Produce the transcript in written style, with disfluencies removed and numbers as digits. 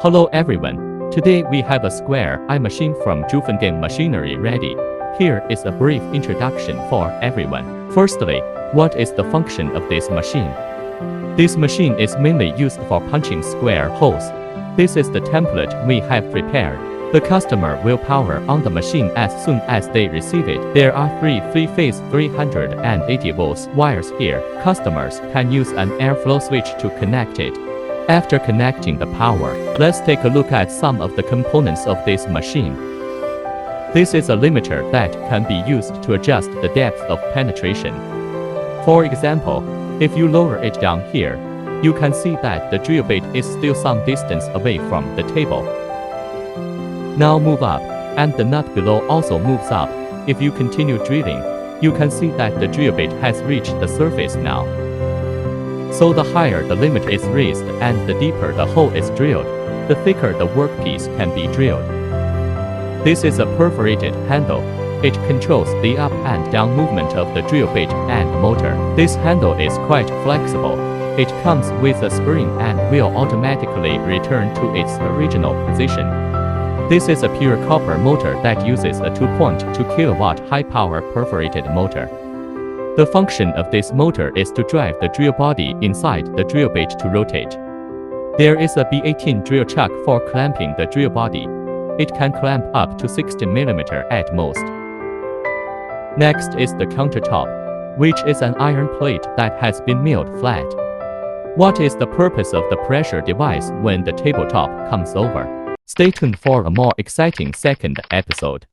Hello everyone, today we have a square eye machine from Juvengang Machinery ready. Here is a brief introduction for everyone. Firstly, what is the function of this machine? This machine is mainly used for punching square holes. This is the template we have prepared. The customer will power on the machine as soon as they receive it. There are three phase 380 volts wires here. Customers can use an airflow switch to connect it. After connecting the power, let's take a look at some of the components of this machine. This is a limiter that can be used to adjust the depth of penetration. For example, if you lower it down here, you can see that the drill bit is still some distance away from the table. Now move up, and the nut below also moves up. If you continue drilling, you can see that the drill bit has reached the surface now. So the higher the limiter is raised and the deeper the hole is drilled, the thicker the workpiece can be drilled. This is a perforated handle. It controls the up and down movement of the drill bit and motor. This handle is quite flexible. It comes with a spring and will automatically return to its original position. This is a pure copper motor that uses a 2.2 kW high-power perforated motor. The function of this motor is to drive the drill body inside the drill bit to rotate. There is a B18 drill chuck for clamping the drill body. It can clamp up to 16 mm at most. Next is the countertop, which is an iron plate that has been milled flat. What is the purpose of the pressure device when the tabletop comes over? Stay tuned for a more exciting second episode.